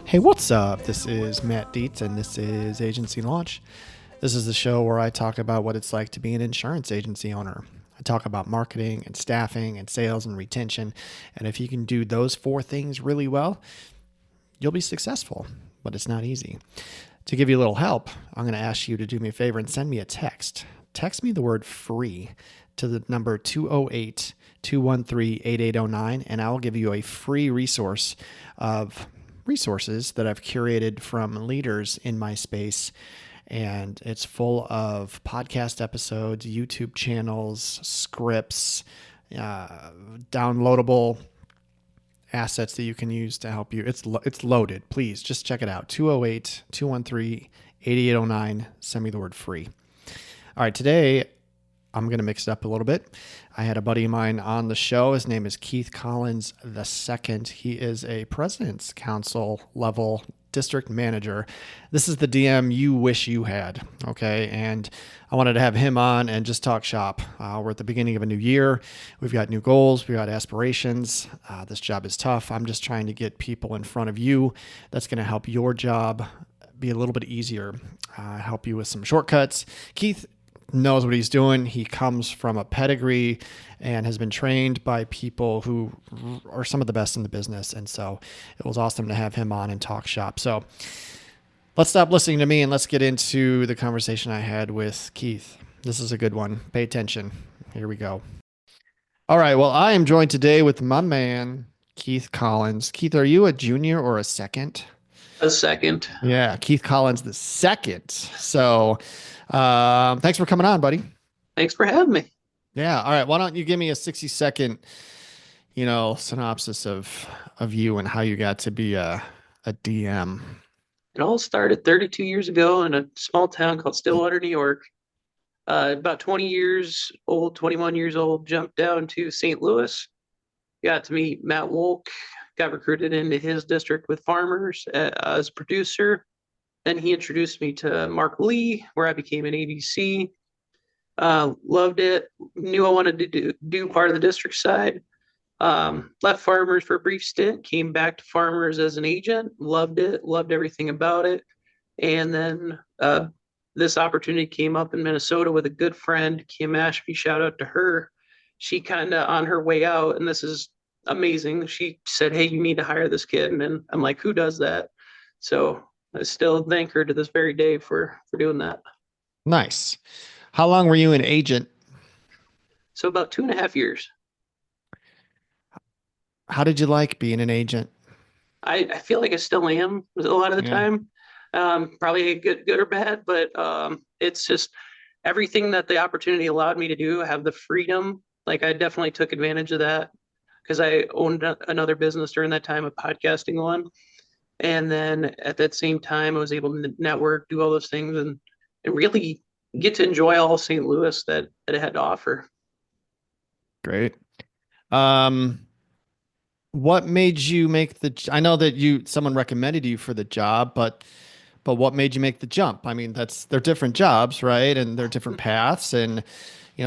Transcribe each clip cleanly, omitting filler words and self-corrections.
Hey, what's up? This is Matt Dietz, and this is Agency Launch. This is the show where I talk about what it's like to be an insurance agency owner. I talk about marketing and staffing and sales and retention. And if you can do those four things really well, you'll be successful, but it's not easy. To give you a little help, I'm going to ask you to do me a favor and send me a text. Text me the word free to the number 208 213 8809, and I will give you a free resource of resources that I've curated from leaders in my space. And it's full of podcast episodes, YouTube channels, scripts, downloadable assets that you can use to help you. It's loaded. Please just check it out. 208 213 8809. Send me the word free. All right, today I'm going to mix it up a little bit. I had a buddy of mine on the show. His name is Keith Collins II. He is a President's Council level district manager. This is the DM you wish you had, okay? And I wanted to have him on and just talk shop. We're at the beginning of a new year. We've got new goals. We've got aspirations. This job is tough. I'm just trying to get people in front of you that's going to help your job be a little bit easier, help you with some shortcuts. Keith knows what he's doing. He comes from a pedigree and has been trained by people who are some of the best in the business. And so it was awesome to have him on and talk shop. So let's stop listening to me and let's get into the conversation I had with Keith. This is a good one. Pay attention. Here we go. All right. Well, I am joined today with my man, Keith Collins. Keith, are you a junior or a second? A second. Yeah, Keith Collins the second. So thanks for coming on, buddy. Thanks for having me. Yeah. All right. Why don't you give me a 60-second, synopsis of you and how you got to be a DM? It all started 32 years ago in a small town called Stillwater, New York. About 20 years old, 21 years old, jumped down to St. Louis. Got to meet Matt Wolk. Got recruited into his district with farmers as producer. Then he introduced me to Mark Lee, where I became an ABC. Loved it. Knew I wanted to do part of the district side. Left farmers for a brief stint. Came back to farmers as an agent. Loved it. Loved everything about it. And then this opportunity came up in Minnesota with a good friend, Kim Ashby. Shout out to her. She kind of on her way out, and this is amazing. She said, "Hey, you need to hire this kid." And I'm like, "Who does that?" So I still thank her to this very day for doing that. Nice. How long were you an agent? So about 2.5 years. How did you like being an agent? I feel like I still am a lot of the time. Probably good or bad, but it's just everything that the opportunity allowed me to do, have the freedom. Like I definitely took advantage of that because I owned another business during that time, a podcasting one. And then at that same time, I was able to network, do all those things, and really get to enjoy all St. Louis that it had to offer. Great. What made you make I know that someone recommended you for the job, but what made you make the jump? I mean, they're different jobs, right? And they're different paths. And,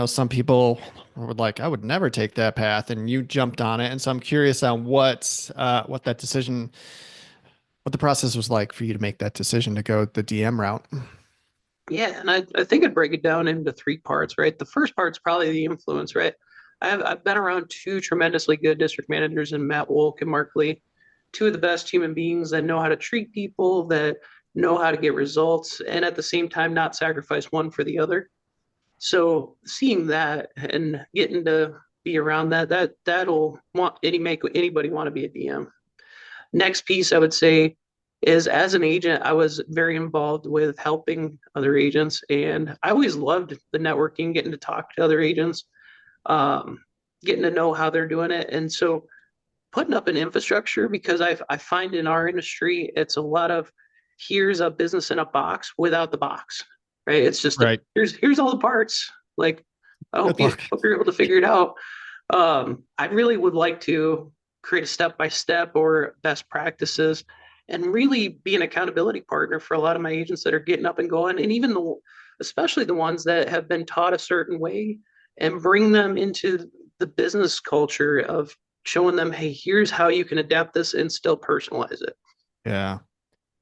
some people I would never take that path, and you jumped on it. And so I'm curious on what that decision, what the process was like for you to make that decision to go the DM route. Yeah, and I think I'd break it down into three parts, right? The first part's probably the influence, right? I've been around two tremendously good district managers in Matt Wolk and Mark Lee, two of the best human beings that know how to treat people, that know how to get results, and at the same time not sacrifice one for the other. So seeing that and getting to be around that'll make anybody want to be a DM. Next piece I would say is as an agent, I was very involved with helping other agents, and I always loved the networking, getting to talk to other agents, getting to know how they're doing it. And so putting up an infrastructure, because I find in our industry, it's a lot of here's a business in a box without the box, right? It's just right. Here's all the parts. Like, I hope you're able to figure it out. I really would like to create a step-by-step or best practices and really be an accountability partner for a lot of my agents that are getting up and going, and even especially the ones that have been taught a certain way, and bring them into the business culture of showing them, hey, here's how you can adapt this and still personalize it. Yeah.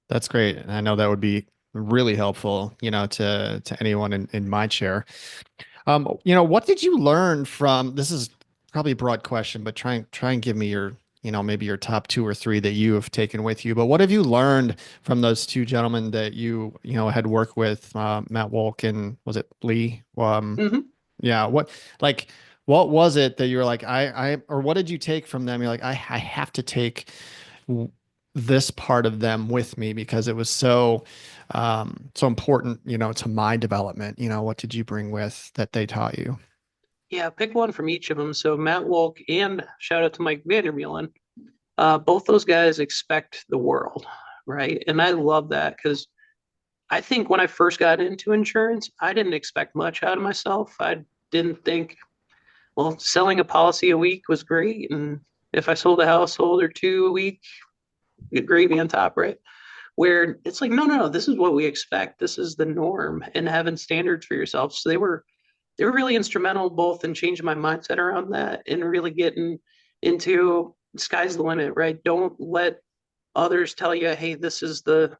That's great. And I know that would be really helpful, to anyone in my chair. What did you learn from this is probably a broad question, but try and give me your, maybe your top two or three that you have taken with you. But what have you learned from those two gentlemen that had worked with, Matt Wolk and was it Lee? Hmm. Yeah. What was it that you were like, or what did you take from them? You're like, I have to take w- this part of them with me because it was so important, to my development. What did you bring with that they taught you? Yeah, pick one from each of them. So Matt Wolk and shout out to Mike Vandermeulen. Both those guys expect the world, right? And I love that because I think when I first got into insurance, I didn't expect much out of myself. I didn't think, well, selling a policy a week was great. And if I sold a household or two a week, gravy on top, right? Where it's like, no, no, no, this is what we expect. This is the norm and having standards for yourself. So they were really instrumental both in changing my mindset around that and really getting into sky's the limit, right? Don't let others tell you, hey, this is the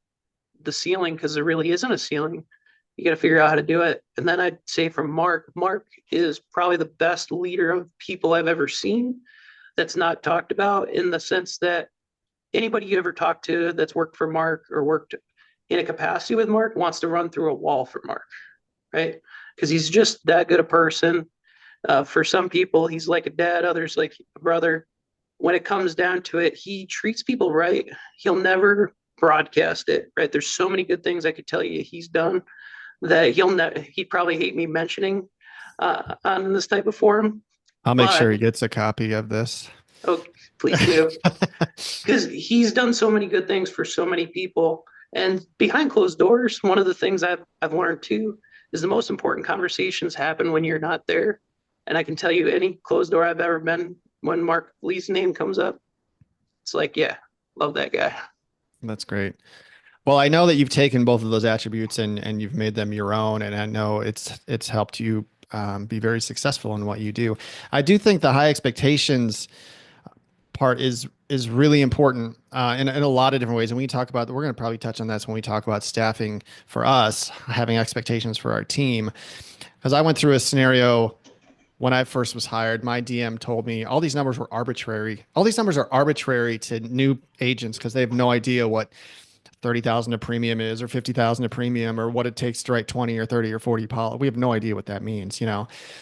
ceiling because there really isn't a ceiling. You got to figure out how to do it. And then I'd say from Mark, Mark is probably the best leader of people I've ever seen that's not talked about in the sense that anybody you ever talked to that's worked for Mark or worked in a capacity with Mark wants to run through a wall for Mark, right? Because he's just that good a person. For some people, he's like a dad, others like a brother. When it comes down to it, he treats people right. He'll never broadcast it, right? There's so many good things I could tell you he's done that he'd probably hate me mentioning on this type of forum. I'll make sure But he gets a copy of this. oh, please do, because he's done so many good things for so many people. And behind closed doors, one of the things I've learned too is the most important conversations happen when you're not there. And I can tell you, any closed door I've ever been, when Mark Lee's name comes up, it's like, yeah, love that guy. That's great. Well, I know that you've taken both of those attributes and you've made them your own, and I know it's helped you be very successful in what you do. I do think the high expectations part is really important in a lot of different ways. And we talk about, we're going to probably touch on this when we talk about staffing for us, having expectations for our team. Because I went through a scenario when I first was hired. My DM told me all these numbers were arbitrary. All these numbers are arbitrary to new agents because they have no idea what 30,000 a premium is or 50,000 a premium or what it takes to write 20 or 30 or 40 policy. We have no idea what that means.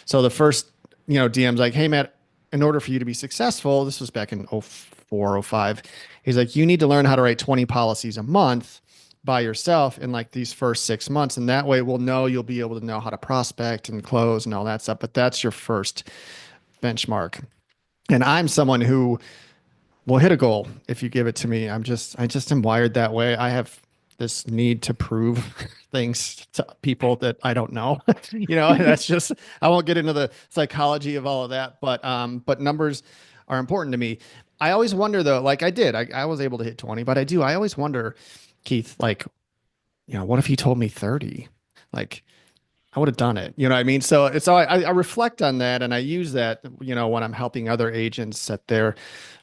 So the first, DM's like, hey, Matt, in order for you to be successful, this was back in 04, 05. He's like, you need to learn how to write 20 policies a month by yourself in like these first 6 months. And that way we'll know you'll be able to know how to prospect and close and all that stuff. But that's your first benchmark. And I'm someone who will hit a goal if you give it to me. I just am wired that way. I have this need to prove things to people that I don't know. That's just, I won't get into the psychology of all of that, but numbers are important to me. I always wonder though, like I was able to hit 20, but I always wonder, Keith, like, what if he told me 30? Like, I would have done it. You know what I mean? So I reflect on that and I use that, when I'm helping other agents set their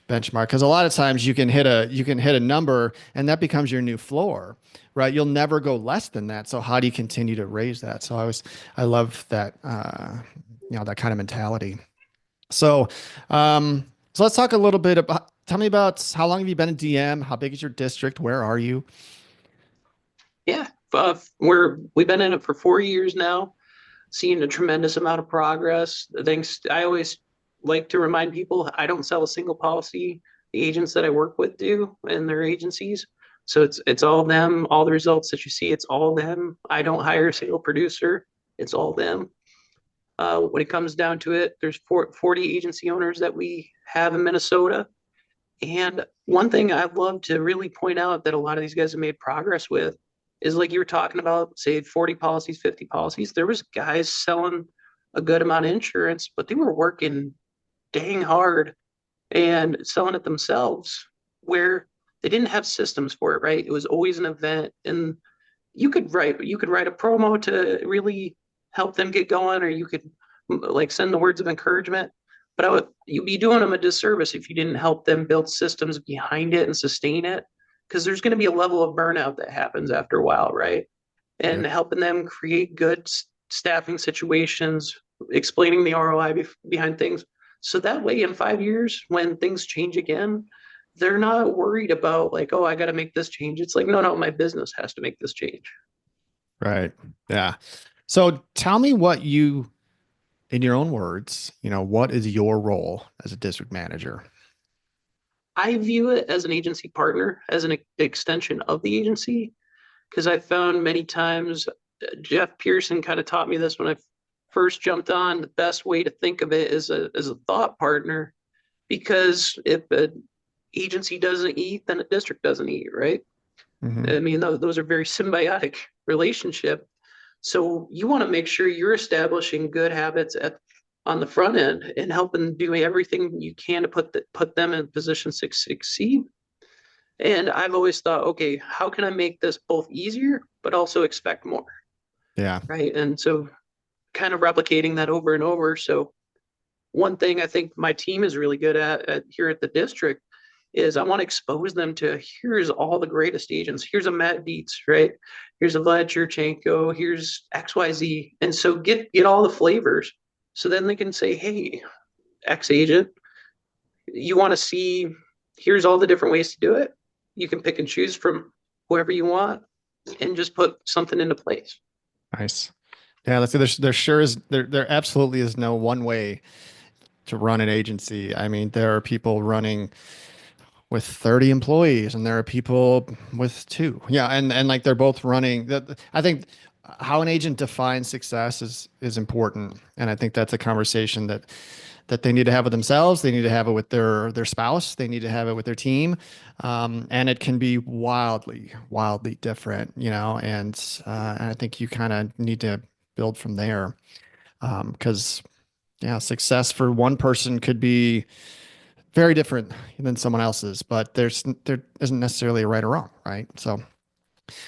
benchmark. Because a lot of times you can hit a number and that becomes your new floor, right? You'll never go less than that. So how do you continue to raise that? I love that, that kind of mentality. So, so let's talk a little bit about, tell me about how long have you been in DM? How big is your district? Where are you? Yeah, we've been in it for 4 years now, seeing a tremendous amount of progress. Thanks. I always like to remind people I don't sell a single policy. The agents that I work with do and their agencies. So it's all them. All the results that you see, it's all them. I don't hire a single producer. It's all them. When it comes down to it, there's 40 agency owners that we have in Minnesota. And one thing I'd love to really point out that a lot of these guys have made progress with is like you were talking about, say 40 policies, 50 policies. There was guys selling a good amount of insurance, but they were working dang hard and selling it themselves where they didn't have systems for it, right? It was always an event and you could write a promo to really help them get going, or you could like send the words of encouragement. But you'd be doing them a disservice if you didn't help them build systems behind it and sustain it. because there's going to be a level of burnout that happens after a while, right? And Yep. helping them create good staffing situations, explaining the ROI behind things. So that way, in 5 years, when things change again, they're not worried about like, oh, I got to make this change. It's like, no, no, my business has to make this change. Right. Yeah. So tell me what you, in your own words, what is your role as a district manager? I view it as an agency partner, as an extension of the agency, because I found many times Jeff Pearson kind of taught me this when I first jumped on. The best way to think of it is a thought partner, because if an agency doesn't eat, then a district doesn't eat, right? Hmm. I mean, those are very symbiotic relationship. So you want to make sure you're establishing good habits on the front end and helping do everything you can to put them in positions to succeed. And I've always thought, okay, how can I make this both easier but also expect more, Yeah. right? And so kind of replicating that over and over. So one thing I think my team is really good at here at the district is I want to expose them to, here's all the greatest agents. Here's a Matt Dietz, right? Here's a Vlad Churchenko. Here's XYZ. And so get all the flavors. So then they can say, hey, X agent, you want to see, here's all the different ways to do it. You can pick and choose from whoever you want and just put something into place. Nice. Yeah. Let's say there absolutely is no one way to run an agency. I mean, there are people running with 30 employees and there are people with two. Yeah, and like they're both running that. I think how an agent defines success is important, and I think that's a conversation that they need to have with themselves. They need to have it with their spouse. They need to have it with their team, and it can be wildly different, and I think you kind of need to build from there, because yeah, success for one person could be very different than someone else's, but there isn't necessarily a right or wrong, right? So,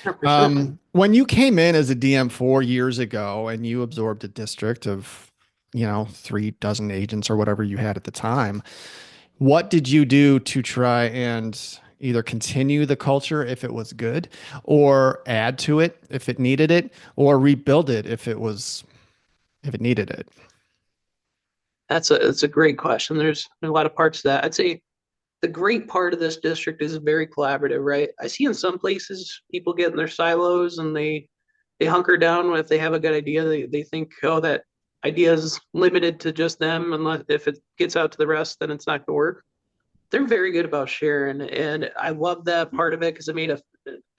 100%. when you came in as a DM 4 years ago and you absorbed a district of, 3 dozen agents or whatever you had at the time, what did you do to try and either continue the culture if it was good, or add to it if it needed it, or rebuild it if it needed it? That's a great question. There's a lot of parts to that. I'd say the great part of this district is very collaborative, right? I see in some places people get in their silos and they hunker down if they have a good idea. They think, oh, that idea is limited to just them, unless if it gets out to the rest, then it's not going to work. They're very good about sharing, and I love that part of it because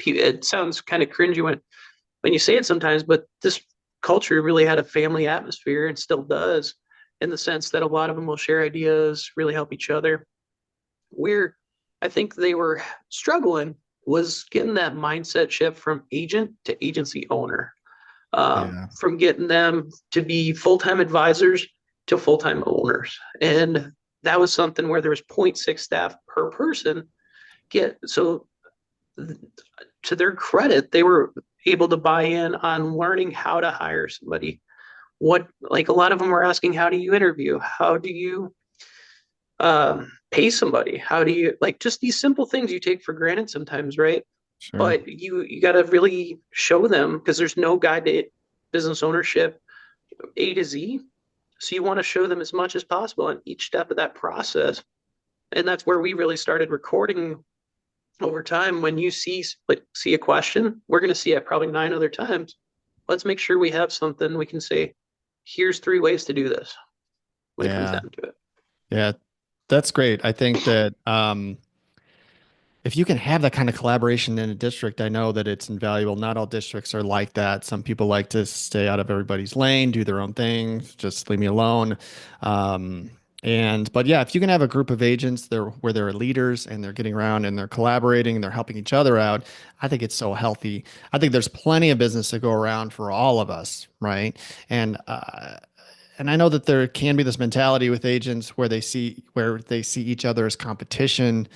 it sounds kind of cringy when you say it sometimes, but this culture really had a family atmosphere and still does, in the sense that a lot of them will share ideas, really help each other. Where I think they were struggling was getting that mindset shift from agent to agency owner, Yeah, from getting them to be full-time advisors to full-time owners. And that was something where there was zero point 0.6 staff per person. Get so to their credit, they were able to buy in on learning how to hire somebody. What, like, a lot of them were asking, how do you interview? How do you pay somebody? How do you, like, just these simple things you take for granted sometimes, right? sure. But you got to really show them, because there's no guide to business ownership A to Z. So you want to show them as much as possible on each step of that process. And that's where we really started recording over time. When you see a question, we're going to see it probably 9 other times. Let's make sure we have something we can say, here's 3 ways to do this when it comes Yeah, down to it. yeah, that's great. I think that if you can have that kind of collaboration in a district, I know that it's invaluable. Not all districts are like that. Some people like to stay out of everybody's lane, do their own thing, just leave me alone. But yeah, if you can have a group of agents there where there are leaders and they're getting around and they're collaborating and they're helping each other out, I think it's so healthy. I think there's plenty of business to go around for all of us, right? And and I know that there can be this mentality with agents where they see each other as competition.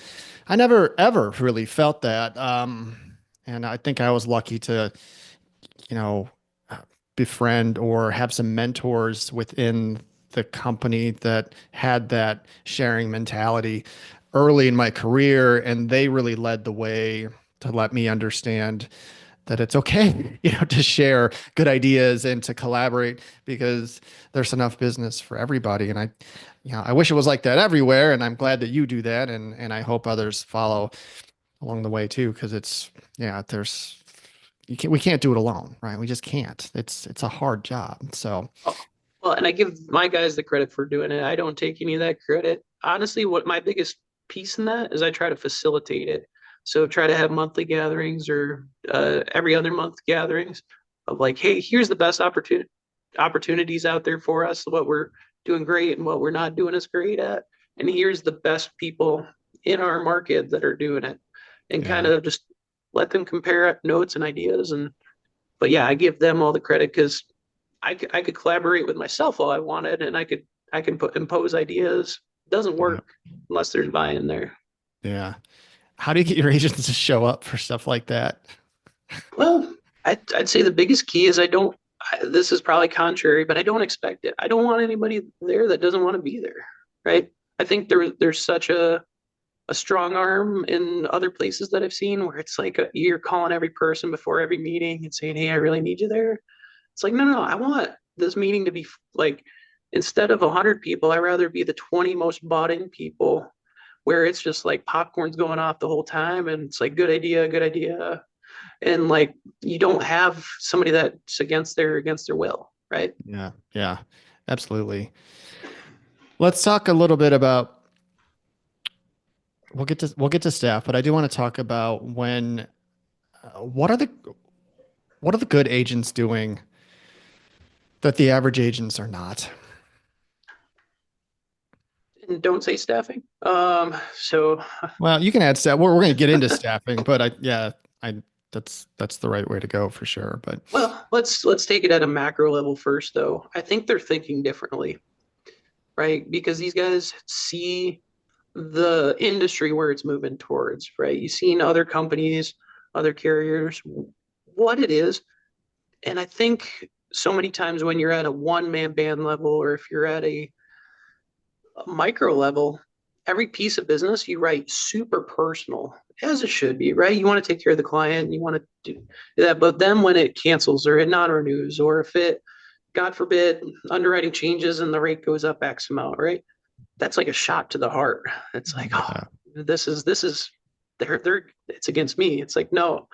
I never ever really felt that. And I think I was lucky to, you know, befriend or have some mentors within the company that had that sharing mentality. early in my career, and they really led the way to let me understand that it's okay, to share good ideas and to collaborate because there's enough business for everybody. And I wish it was like that everywhere. And I'm glad that you do that. And I hope others follow along the way too, because we can't do it alone, right? We just can't. It's a hard job. So Oh, well, and I give my guys the credit for doing it. I don't take any of that credit. Honestly, what my biggest piece in that is I try to facilitate it. So try to have monthly gatherings or every other month gatherings of like, hey, here's the best opportunities out there for us, what we're doing great and what we're not doing as great at. And here's the best people in our market that are doing it. And kind yeah, of just let them compare notes and ideas. And but yeah, I give them all the credit because I could collaborate with myself all I wanted, and I can impose ideas. It doesn't yeah, work unless there's buy-in there. yeah. How do you get your agents to show up for stuff like that? Well, I'd say the biggest key is I don't. This is probably contrary, but I don't expect it. I don't want anybody there that doesn't want to be there, right? I think there's such a strong arm in other places that I've seen where it's like you're calling every person before every meeting and saying, "Hey, I really need you there." It's like, no, no, I want this meeting to be like, instead of 100 people, I'd rather be the 20 most bought in people where it's just like popcorn's going off the whole time. And it's like, good idea, good idea. And like, you don't have somebody that's against their will. Right. Yeah, yeah, absolutely. Let's talk a little bit about we'll get to staff, but I do want to talk about when what are the good agents doing that the average agents are not? And don't say staffing. So Well, you can add staff. We're going to get into staffing, but I that's the right way to go for sure. But well, let's take it at a macro level first though. I think they're thinking differently, right? Because these guys see the industry where it's moving towards, right? You've seen other companies, other carriers, what it is. And I think so many times when you're at a one man band level, or if you're at a micro level, every piece of business you write super personal, as it should be, right? You want to take care of the client, you want to do that. But then when it cancels or it non renews, or if it, God forbid, underwriting changes and the rate goes up X amount, right? That's like a shot to the heart. It's like, oh, yeah, this is they're it's against me. It's like, no,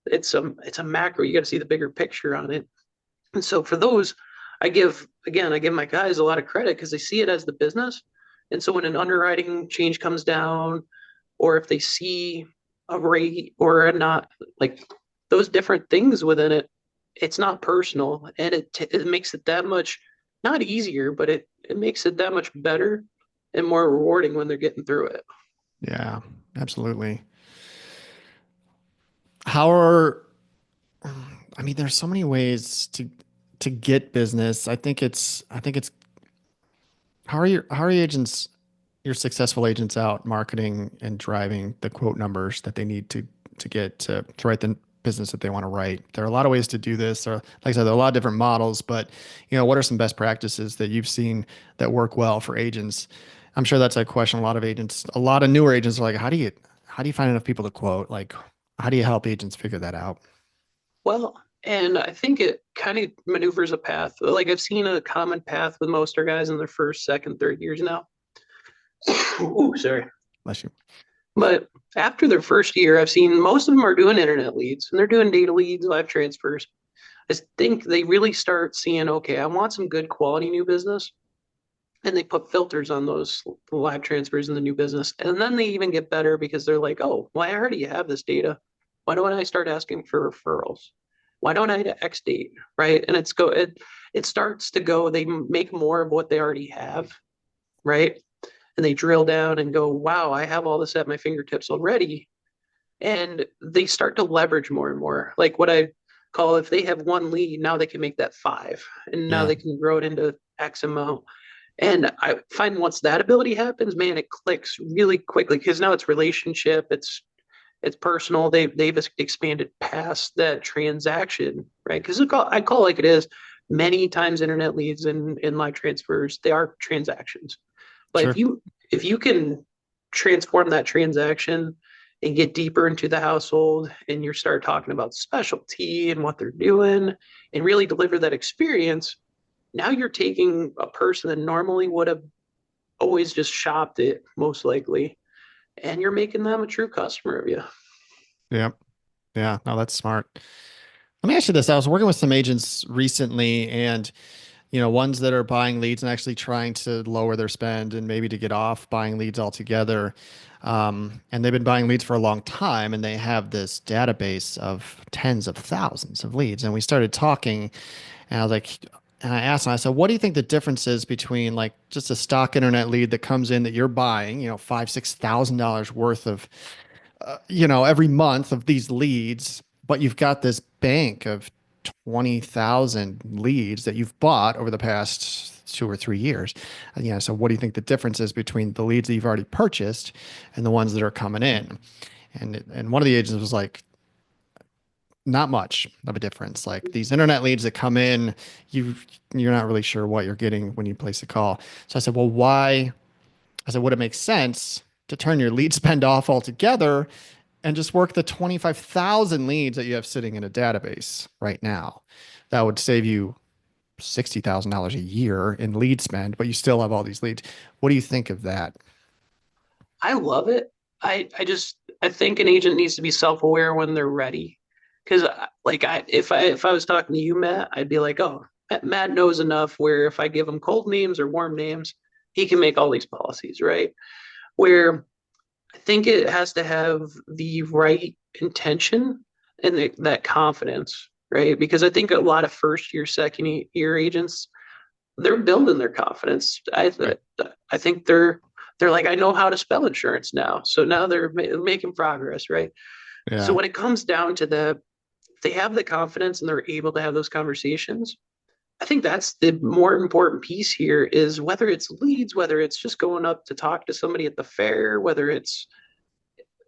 it's a macro. You got to see the bigger picture on it. And so for those, I give my guys a lot of credit because they see it as the business. And so when an underwriting change comes down, or if they see a rate or a not, like those different things within it, it's not personal, and it makes it that much not easier, but it makes it that much better and more rewarding when they're getting through it. yeah, absolutely. How are I mean, there's so many ways to get business. I think it's how are your agents, your successful agents out marketing and driving the quote numbers that they need to get to write the business that they want to write? There are a lot of ways to do this. Or like I said, there are a lot of different models, but what are some best practices that you've seen that work well for agents? I'm sure that's a question a lot of newer agents are like, how do you find enough people to quote? Like, how do you help agents figure that out? Well, and I think it kind of maneuvers a path. Like I've seen a common path with most our guys in their first, second, third years now. Ooh, sorry. Bless you. But after their first year, I've seen most of them are doing internet leads and they're doing data leads, live transfers. I think they really start seeing, okay, I want some good quality new business. And they put filters on those live transfers in the new business. And then they even get better because they're like, oh, well, I already have this data. Why don't I start asking for referrals? Why don't I X date? Right. And it starts to go, they make more of what they already have, right? And they drill down and go, wow, I have all this at my fingertips already. And they start to leverage more and more. Like what I call, if they have one lead, now they can make that five. And now Yeah, they can grow it into X amount. And I find once that ability happens, man, it clicks really quickly because now it's relationship, it's personal. They've expanded past that transaction, right? Because I call it like it is. Many times, internet leads and live transfers, they are transactions. But sure. if you can transform that transaction and get deeper into the household and you start talking about specialty and what they're doing and really deliver that experience, now you're taking a person that normally would have always just shopped it, most likely, and you're making them a true customer of you. Yeah. Yeah. No, that's smart. Let me ask you this. I was working with some agents recently and, ones that are buying leads and actually trying to lower their spend and maybe to get off buying leads altogether. And they've been buying leads for a long time and they have this database of tens of thousands of leads. And we started talking and I was like, and I asked him, I said, what do you think the difference is between like just a stock internet lead that comes in that you're buying, five, $6,000 worth of every month of these leads, but you've got this bank of 20,000 leads that you've bought over the past 2 or 3 years. So what do you think the difference is between the leads that you've already purchased and the ones that are coming in? And one of the agents was like, not much of a difference. Like these internet leads that come in, you're not really sure what you're getting when you place a call. So I said, well, why? I said, would it make sense to turn your lead spend off altogether and just work the 25,000 leads that you have sitting in a database right now? That would save you $60,000 a year in lead spend, but you still have all these leads. What do you think of that? I love it. I think an agent needs to be self-aware when they're ready. Because if I was talking to you, Matt, I'd be like, oh, Matt knows enough where if I give him cold names or warm names, he can make all these policies, right? Where I think it has to have the right intention and that confidence, right? Because I think a lot of first year, second year agents, they're building their confidence. Right. I think they're like, I know how to spell insurance now, so now they're making progress, right? So Yeah. when it comes down to they have the confidence and they're able to have those conversations. I think that's the more important piece here is whether it's leads, whether it's just going up to talk to somebody at the fair, whether it's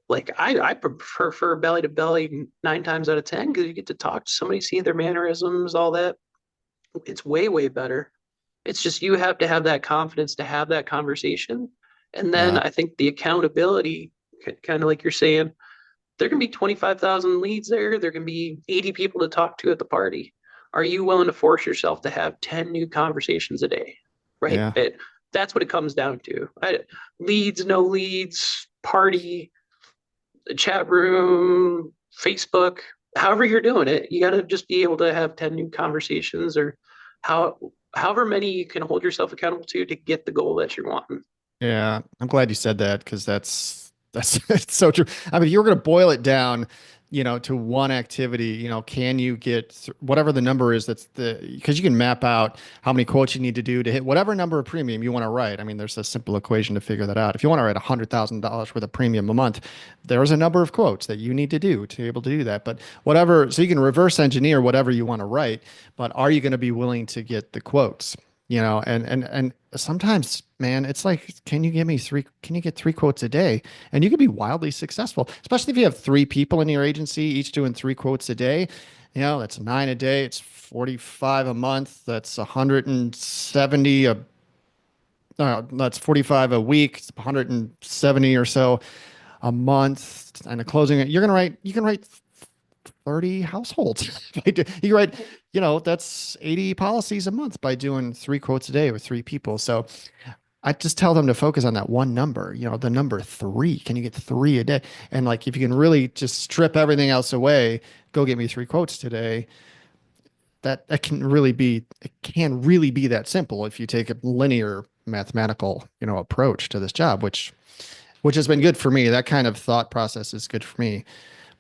like I prefer belly to belly 9 times out of 10 because you get to talk to somebody, see their mannerisms, all that. It's way, way better. It's just you have to have that confidence to have that conversation. And then Yeah. I think the accountability, kind of like you're saying, there can be 25,000 leads there. There can be 80 people to talk to at the party. Are you willing to force yourself to have 10 new conversations a day? Right. Yeah. That's what it comes down to. Leads, no leads, party, chat room, Facebook, however you're doing it, you got to just be able to have 10 new conversations or how however many you can hold yourself accountable to get the goal that you're wanting. Yeah, I'm glad you said that because that's it's so true. I mean, if you were going to boil it down, to one activity, can you get whatever the number is that's because you can map out how many quotes you need to do to hit whatever number of premium you want to write. I mean, there's a simple equation to figure that out. If you want to write $100,000 worth of premium a month, there's a number of quotes that you need to do to be able to do that. But whatever, so you can reverse engineer whatever you want to write, but are you going to be willing to get the quotes? And sometimes, man, it's like, can you get three quotes a day? And you can be wildly successful, especially if you have three people in your agency, each doing three quotes a day. That's nine a day. It's 45 a month. That's 170 that's 45 a week. It's 170 or so a month. And a closing, you can write 30 households. You can write, that's 80 policies a month by doing three quotes a day with three people. So I just tell them to focus on that one number, the number three. Can you get three a day? And like, if you can really just strip everything else away, go get me three quotes today. That can really be that simple if you take a linear mathematical, approach to this job, which has been good for me. That kind of thought process is good for me.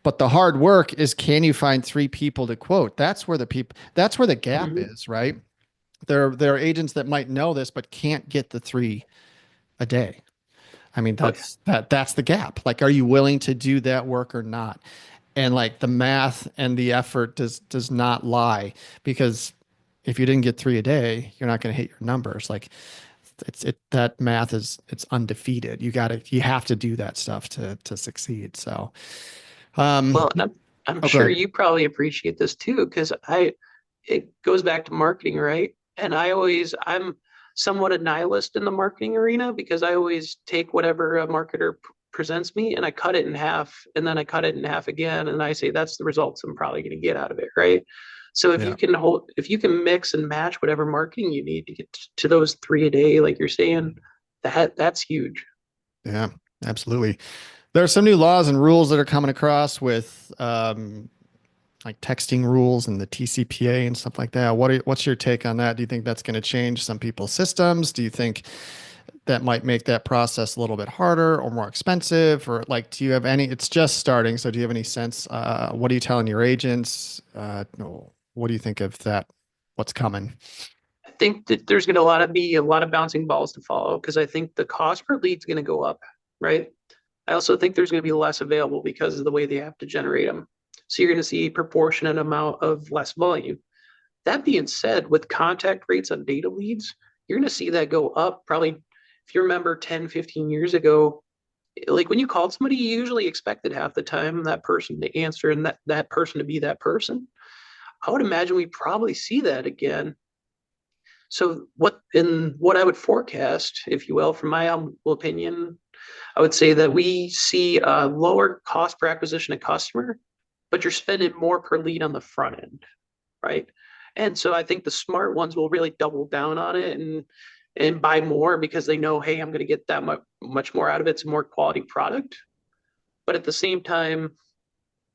But the hard work is, can you find three people to quote? That's where the gap Mm-hmm. is, right? There are agents that might know this, but can't get the three a day. I mean, Oh, yeah. that's the gap. Like, are you willing to do that work or not? And like the math and the effort does not lie, because if you didn't get three a day, you're not going to hit your numbers. Like that math it's undefeated. You have to do that stuff to succeed. So, um, Well, and I'm oh, go sure ahead. you probably appreciate this too, because it goes back to marketing, right? And I'm somewhat a nihilist in the marketing arena because I always take whatever a marketer presents me and I cut it in half and then I cut it in half again and I say that's the results I'm probably going to get out of it, right? So Yeah. if you can mix and match whatever marketing you need to get to those 3 a day, like you're saying, that's huge. Yeah, absolutely. There are some new laws and rules that are coming across with like texting rules and the TCPA and stuff like that. What's your take on that? Do you think that's going to change some people's systems? Do you think that might make that process a little bit harder or more expensive? Or like, do you have any, it's just starting. So do you have any sense? What are you telling your agents? No, what do you think of that? What's coming? I think that there's going to be a lot of bouncing balls to follow because I think the cost per lead is going to go up, right? I also think there's going to be less available because of the way they have to generate them. So you're going to see a proportionate amount of less volume. That being said, with contact rates on data leads, you're going to see that go up probably. If you remember 10, 15 years ago, like when you called somebody, you usually expected half the time that person to answer and that person to be that person. I would imagine we probably see that again. So what I would forecast, if you will, from my opinion, I would say that we see a lower cost per acquisition of customer, but you're spending more per lead on the front end, right? And so I think the smart ones will really double down on it and buy more because they know, hey, I'm going to get that much more out of it. It's a more quality product. But at the same time,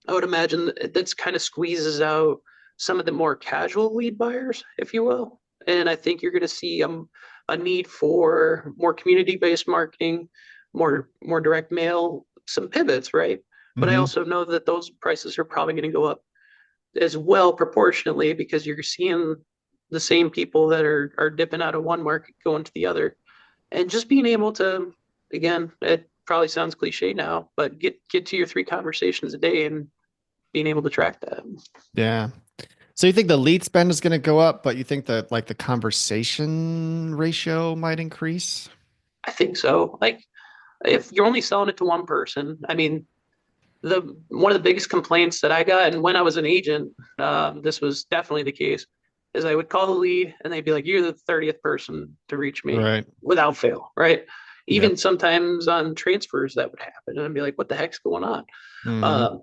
I would imagine that's kind of squeezes out some of the more casual lead buyers, if you will. And I think you're going to see a need for more community-based marketing, more direct mail, some pivots, right? But I Hmm. also know that those prices are probably going to go up as well proportionately because you're seeing the same people that are dipping out of one market going to the other. And just being able to, again, it probably sounds cliche now, but get to your 3 conversations a day and being able to track that. Yeah. So you think the lead spend is going to go up, but you think that like the conversation ratio might increase? I think so. Like if you're only selling it to one person, I mean, the one of the biggest complaints that I got, and when I was an agent, this was definitely the case, is I would call the lead and they'd be like, "You're the 30th person to reach me Right. without fail," right? Even Yep. sometimes on transfers that would happen, and I'd be like, "What the heck's going on?" Hmm. Uh,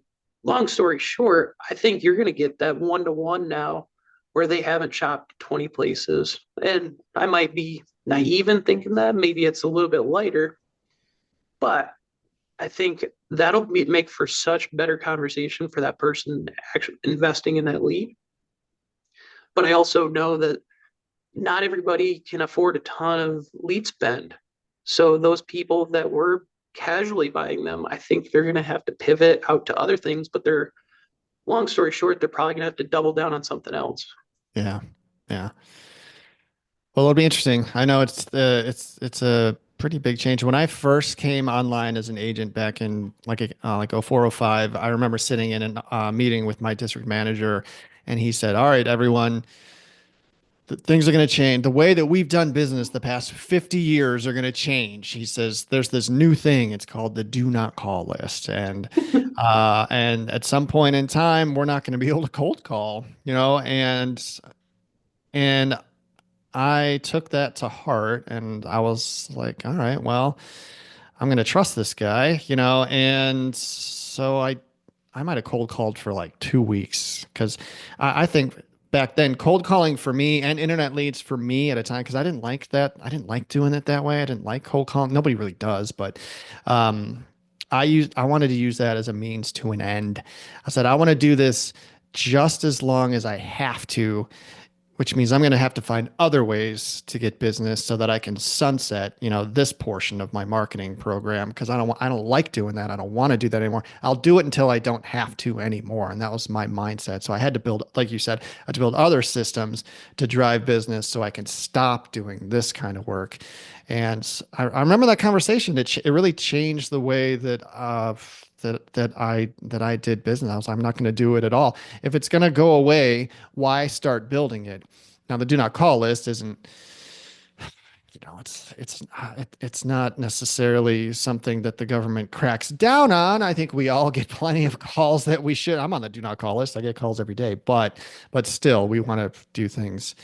Long story short, I think you're going to get that 1-to-1 now, where they haven't shopped 20 places, and I might be naive in thinking that maybe it's a little bit lighter, but I think that'll make for such better conversation for that person actually investing in that lead. But I also know that not everybody can afford a ton of lead spend. So those people that were casually buying them, I think they're going to have to pivot out to other things. But they're long story short, they're probably going to have to double down on something else. Yeah. Yeah. Well, it'll be interesting. I know it's a pretty big change. When I first came online as an agent back in like 0405, I remember sitting in a meeting with my district manager, and he said, "All right, everyone, things are going to change. The way that we've done business the past 50 years are going to change." He says, "There's this new thing. It's called the do not call list, and at some point in time, we're not going to be able to cold call, you know, and." I took that to heart and I was like, all right, well, I'm going to trust this guy, you know, and so I might have cold called for like 2 weeks because I think back then cold calling for me and internet leads for me at a time because I didn't like that. I didn't like doing it that way. I didn't like cold calling. Nobody really does, but um, I wanted to use that as a means to an end. I said I want to do this just as long as I have to, which means I'm going to have to find other ways to get business so that I can sunset, you know, this portion of my marketing program because I don't like doing that. I don't want to do that anymore. I'll do it until I don't have to anymore. And that was my mindset. So I had to build, like you said, I had to build other systems to drive business so I can stop doing this kind of work. And I remember that conversation. It really changed the way that I did business. I was, I'm not going to do it at all. If it's going to go away, why start building it? Now, the do not call list isn't, it's not necessarily something that the government cracks down on. I think we all get plenty of calls that we should. I'm on the do not call list. I get calls every day, but still, we want to do things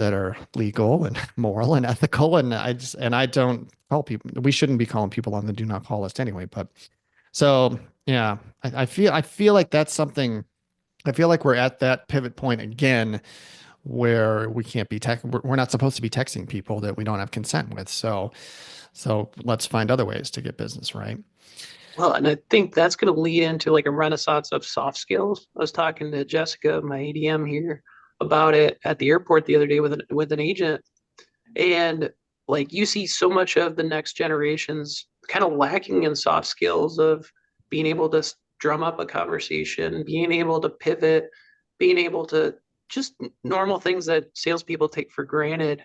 that are legal and moral and ethical. And I don't call people, we shouldn't be calling people on the do not call list anyway. But so, yeah, I feel like that's something, I feel like we're at that pivot point again where we can't be we're not supposed to be texting people that we don't have consent with. So let's find other ways to get business, right? Well, and I think that's going to lead into like a renaissance of soft skills. I was talking to Jessica, my ADM here, about it at the airport the other day with an agent, and like you see so much of the next generations kind of lacking in soft skills of being able to drum up a conversation, being able to pivot, being able to just normal things that salespeople take for granted.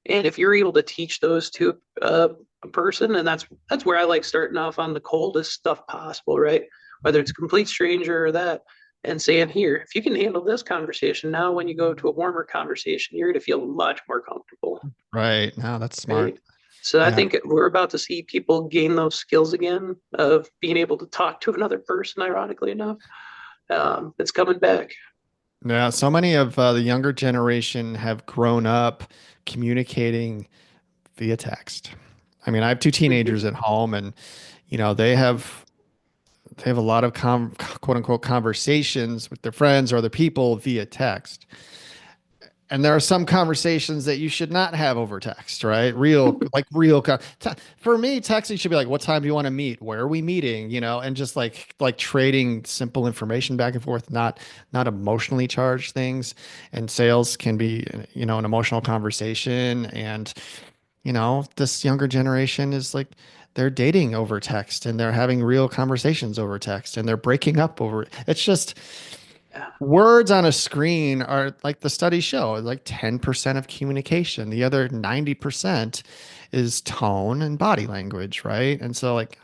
And if you're able to teach those to a person, and that's where I like starting off on the coldest stuff possible, right? Whether it's a complete stranger or that, and saying, here, if you can handle this conversation, now when you go to a warmer conversation, you're going to feel much more comfortable, Right. No, that's smart. right? So I Yeah. think we're about to see people gain those skills again of being able to talk to another person. Ironically enough, it's coming back. Yeah. So many of the younger generation have grown up communicating via text. I mean, I have two teenagers at home, and they have a lot of quote unquote conversations with their friends or other people via text. And there are some conversations that you should not have over text, right? For me, texting should be like, what time do you want to meet? Where are we meeting? And just like trading simple information back and forth, not emotionally charged things. And sales can be, an emotional conversation. And this younger generation is like they're dating over text and they're having real conversations over text and they're breaking up over it. It's just Yeah. words on a screen are like the studies show, like 10% of communication. The other 90% is tone and body language, right? And so like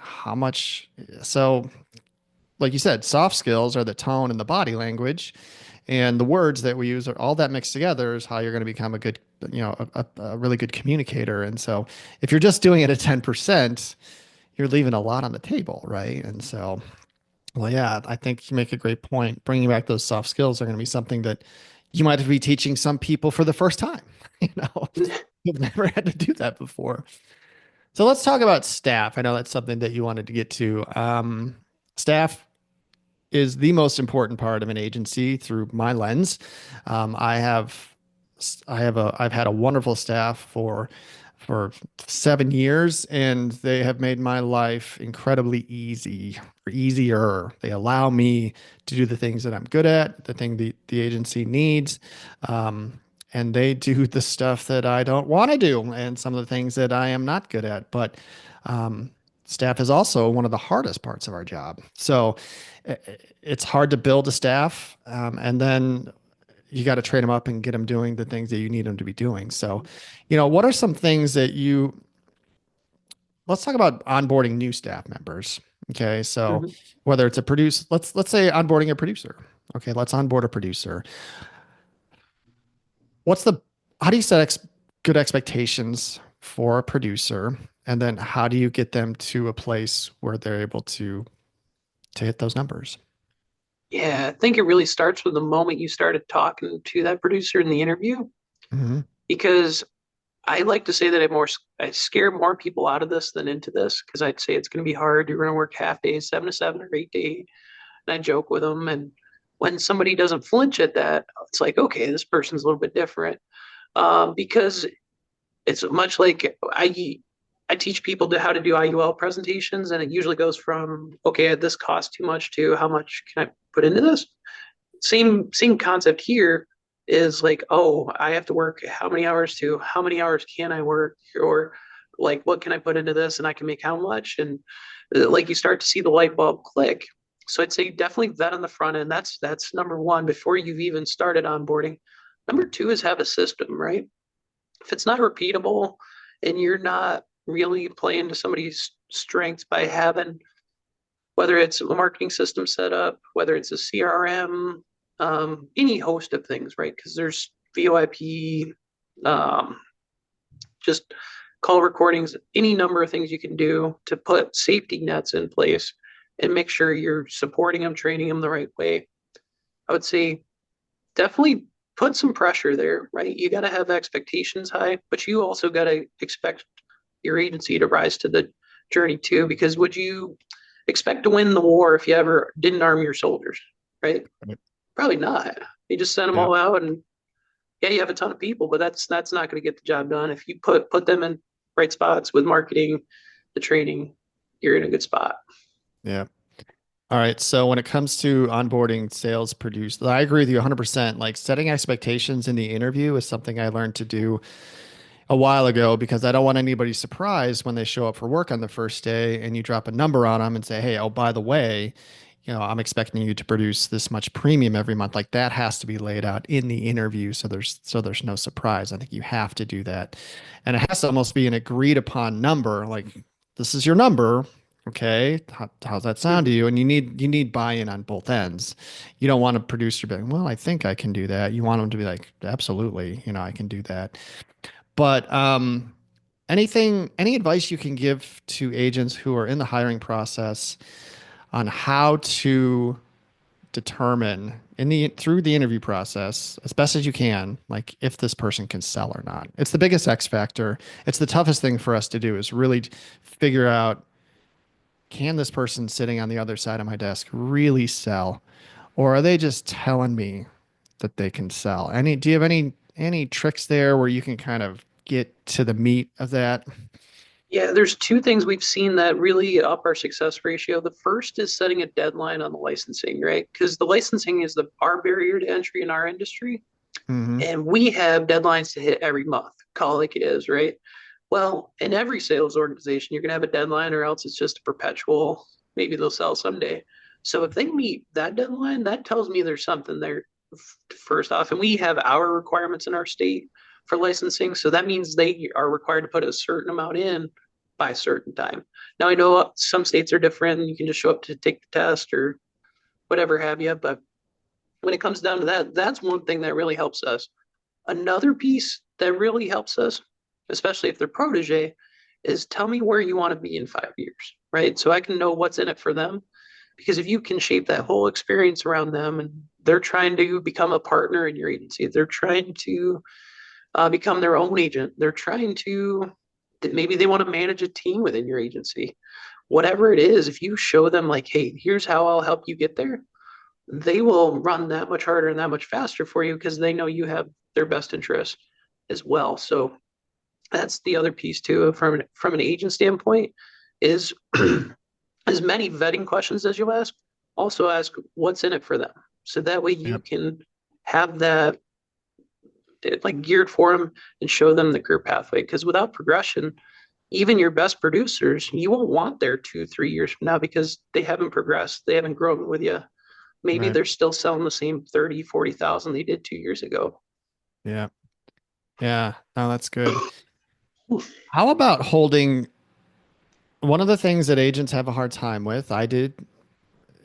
so like you said, soft skills are the tone and the body language, and the words that we use are all that mixed together is how you're going to become a good, a really good communicator. And so if you're just doing it at 10%, you're leaving a lot on the table, right? And so, well, yeah, I think you make a great point. Bringing back those soft skills are going to be something that you might be teaching some people for the first time. You know, you've never had to do that before. So let's talk about staff. I know that's something that you wanted to get to. Staff is the most important part of an agency through my lens. Um, I have, I've had a wonderful staff for 7 years, and they have made my life incredibly easy, or easier. They allow me to do the things that I'm good at, the thing the agency needs. And they do the stuff that I don't want to do and some of the things that I am not good at. But um, staff is also one of the hardest parts of our job. So it's hard to build a staff, and then you got to train them up and get them doing the things that you need them to be doing. So, what are some things that let's talk about onboarding new staff members. Okay. So Mhm. whether it's let's say onboarding a producer. Okay. Let's onboard a producer. What's the, how do you set good expectations for a producer? And then how do you get them to a place where they're able to hit those numbers? Yeah, I think it really starts with the moment you started talking to that producer in the interview, Hmm. because I like to say that I scare more people out of this than into this, because I'd say it's going to be hard. You're going to work half days, 7 to 7 or 8 day, and I joke with them. And when somebody doesn't flinch at that, it's like, okay, this person's a little bit different, because it's much like I teach people how to do IUL presentations, and it usually goes from, okay, this costs too much to how much can I put into this. Same concept here is like, oh, I have to work how many hours to how many hours can I work, or like what can I put into this and I can make how much, and like you start to see the light bulb click. So I'd say definitely vet on the front end. That's number one before you've even started onboarding. Number two is have a system, right? If it's not repeatable and you're not really playing to somebody's strengths by having, whether it's a marketing system set up, whether it's a CRM, any host of things, right? Because there's VoIP, um, just call recordings, any number of things you can do to put safety nets in place and make sure you're supporting them, training them the right way. I would say definitely put some pressure there, right? You got to have expectations high, but you also got to expect your agency to rise to the journey too, because would you expect to win the war if you ever didn't arm your soldiers, right? Probably not. You just send them Yeah. all out, and yeah, you have a ton of people, but that's not going to get the job done. If you put them in right spots with marketing, the training, you're in a good spot. Yeah. All right. So when it comes to onboarding sales producers, I agree with you 100%. Like setting expectations in the interview is something I learned to do a while ago because I don't want anybody surprised when they show up for work on the first day and you drop a number on them and say, "Hey, oh, by the way, I'm expecting you to produce this much premium every month." Like that has to be laid out in the interview so there's no surprise. I think you have to do that. And it has to almost be an agreed upon number. Like this is your number. Okay. How's that sound to Mhm. you? And you need buy-in on both ends. You don't want a producer to be like, "Well, I think I can do that." You want them to be like, "Absolutely, I can do that." But any advice you can give to agents who are in the hiring process on how to determine through the interview process as best as you can, like if this person can sell or not? It's the biggest X factor. It's the toughest thing for us to do is really figure out, can this person sitting on the other side of my desk really sell, or are they just telling me that they can sell? Do you have any tricks there where you can kind of get to the meat of that? Yeah, there's two things we've seen that really up our success ratio. The first is setting a deadline on the licensing, right? Because the licensing is our barrier to entry in our industry. Hmm. And we have deadlines to hit every month, call it like it is, right? Well, in every sales organization, you're going to have a deadline or else it's just a perpetual, maybe they'll sell someday. So if they meet that deadline, that tells me there's something there first off. And we have our requirements in our state for licensing. So that means they are required to put a certain amount in by a certain time. Now, I know some states are different. You can just show up to take the test or whatever have you. But when it comes down to that, that's one thing that really helps us. Another piece that really helps us, especially if they're protege, is tell me where you want to be in 5 years, right? So I can know what's in it for them. Because if you can shape that whole experience around them and they're trying to become a partner in your agency, they're trying to become their own agent, they're trying to, maybe they want to manage a team within your agency. Whatever it is, if you show them, like, hey, here's how I'll help you get there, they will run that much harder and that much faster for you because they know you have their best interest as well. So that's the other piece too, from an agent standpoint, is as many vetting questions as you ask. Also ask what's in it for them, so that way you Yep. can have that like geared for them and show them the career pathway. Because without progression, even your best producers, you won't want there 2 3 years from now because they haven't progressed, they haven't grown with you. Maybe Right. they're still selling the same 30 40,000 they did 2 years ago. Yeah. Yeah. No, that's good. How about holding one of the things that agents have a hard time with, I did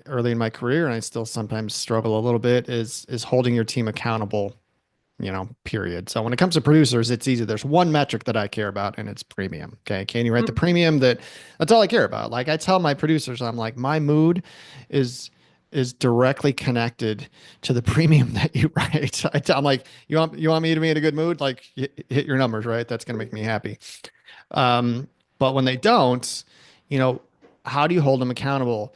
early in my career, and I still sometimes struggle a little bit, is holding your team accountable, period. So when it comes to producers, it's easy. There's one metric that I care about, and it's premium. Okay. Can you write the premium that's all I care about? Like I tell my producers, I'm like, my mood is is directly connected to the premium that you write. I'm like, you want me to be in a good mood? Like hit your numbers, right? That's going to make me happy. Um, but when they don't, you know, how do you hold them accountable?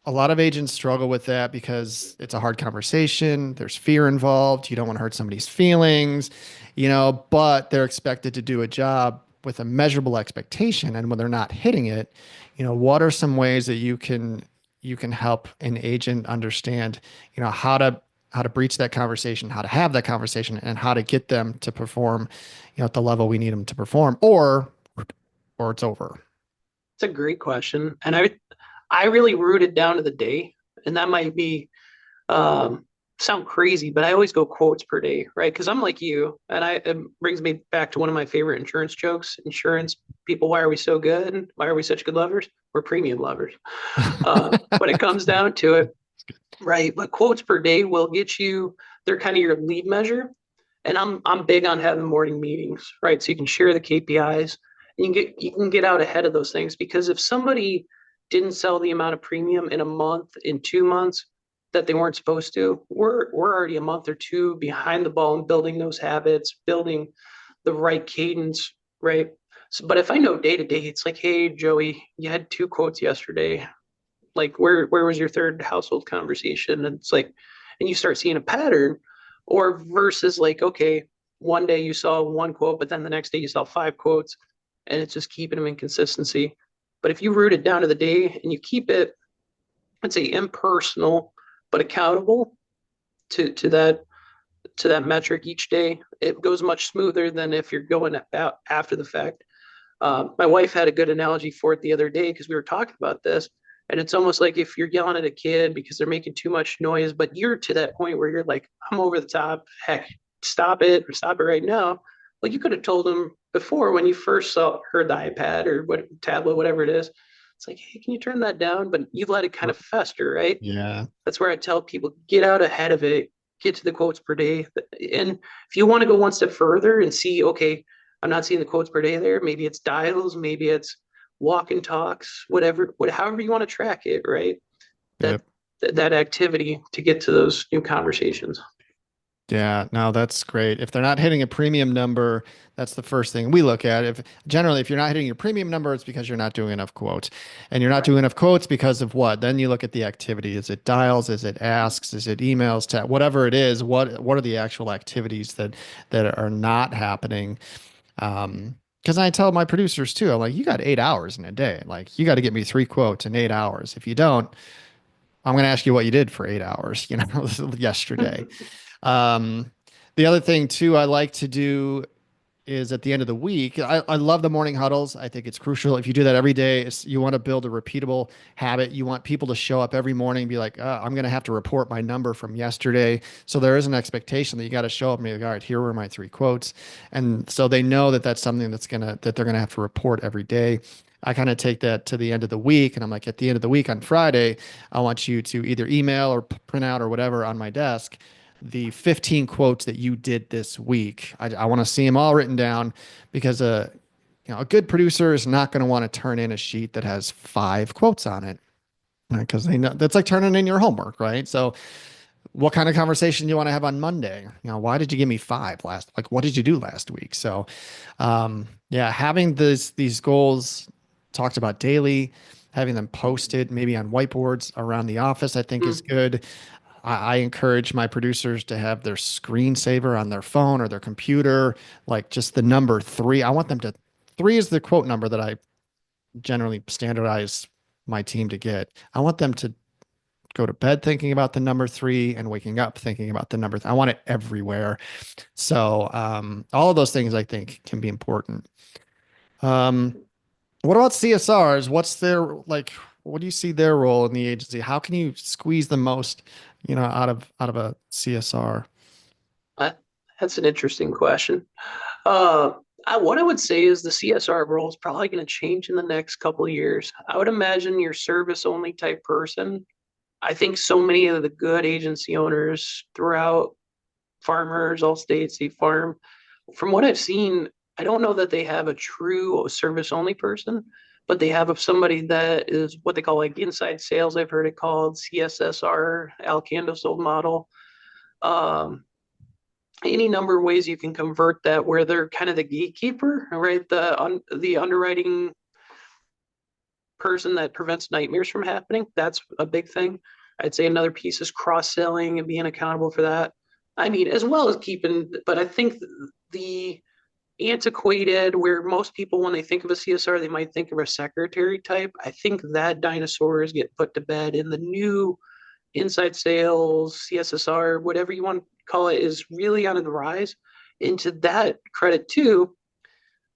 A lot of agents struggle with that because it's a hard conversation. There's fear involved. You don't want to hurt somebody's feelings, but they're expected to do a job with a measurable expectation. And when they're not hitting it, what are some ways that you can help an agent understand, how to breach that conversation, how to have that conversation, and how to get them to perform, at the level we need them to perform, or it's over. It's a great question, and I really root it down to the day, and that might be um, sound crazy, but I always go quotes per day, right? Because I'm like you, and it brings me back to one of my favorite insurance jokes. Insurance people, why are we so good? Why are we such good lovers? We're premium lovers. When it comes down to it, right? But quotes per day will get you. They're kind of your lead measure, and I'm big on having morning meetings, right? So you can share the KPIs. And you can get out ahead of those things, because if somebody didn't sell the amount of premium in a month, in 2 months, that they weren't supposed to. We're already a month or two behind the ball in building those habits, building the right cadence, right? So, but if I know day to day, it's like, hey, Joey, you had two quotes yesterday. Like, where was your third household conversation? And it's like, and you start seeing a pattern, or versus like, okay, one day you saw one quote, but then the next day you saw five quotes, and it's just keeping them in consistency. But if you root it down to the day and you keep it, I'd say impersonal but accountable to that metric each day, it goes much smoother than if you're going out after the fact. My wife had a good analogy for it the other day because we were talking about this. And it's almost like if you're yelling at a kid because they're making too much noise, but you're to that point where you're like, I'm over the top. Heck, stop it or stop it right now. Well, you could have told them before when you first heard the iPad or what tablet, whatever it is. It's like, hey, can you turn that down? But you've let it kind of fester, right? Yeah. That's where I tell people get out ahead of it, get to the quotes per day. And if you want to go one step further and see, okay, I'm not seeing the quotes per day there. Maybe it's dials, maybe it's walk and talks, however you want to track it, right? That Yep. that activity to get to those new conversations. Yeah, no, that's great. If they're not hitting a premium number, that's the first thing we look at. If generally, if you're not hitting your premium number, it's because you're not doing enough quotes. And you're not Right. doing enough quotes because of what? Then you look at the activity. Is it dials? Is it asks? Is it emails? Whatever it is, what are the actual activities that are not happening? Because I tell my producers too, I'm like, you got 8 hours in a day. Like, you got to get me three quotes in 8 hours. If you don't, I'm going to ask you what you did for 8 hours, yesterday. Um, the other thing too, I like to do is at the end of the week. I love the morning huddles. I think it's crucial. If you do that every day, you want to build a repeatable habit. You want people to show up every morning and be like, I'm going to have to report my number from yesterday. So there is an expectation that you got to show up and be like, all right, here were my three quotes. And so they know that that's something that they're going to have to report every day. I kind of take that to the end of the week and I'm like, at the end of the week on Friday, I want you to either email or print out or whatever on my desk the 15 quotes that you did this week. I want to see them all written down because a good producer is not going to want to turn in a sheet that has five quotes on it because they know that's like turning in your homework, right? So what kind of conversation do you want to have on Monday? Why did you give me five last, like, what did you do last week? So, yeah, having these goals talked about daily, having them posted maybe on whiteboards around the office, I think is Mm. good. I encourage my producers to have their screensaver on their phone or their computer, like just the number three. I want them to, three is the quote number that I generally standardize my team to get. I want them to go to bed thinking about the number three and waking up thinking about the number. I want it everywhere. So all of those things I think can be important. Um, what about CSRs? What's their like? What do you see their role in the agency? How can you squeeze the most, out of a CSR? Uh, That's an interesting question. Uh, what I would say is the CSR role is probably going to change in the next couple of years. I would imagine your service only type person. I think so many of the good agency owners throughout farmers, all states, they farm. From what I've seen, I don't know that they have a true service only person, but they have somebody that is what they call like inside sales. I've heard it called CSSR, Al Candos old model. Um, any number of ways you can convert that where they're kind of the gatekeeper, right? The underwriting person that prevents nightmares from happening. That's a big thing. I'd say another piece is cross selling and being accountable for that. I mean, as well as keeping, but I think the antiquated, where most people, when they think of a CSR, they might think of a secretary type. I think that dinosaurs get put to bed in the new inside sales, CSSR, whatever you want to call it, is really on the rise. Into that credit too,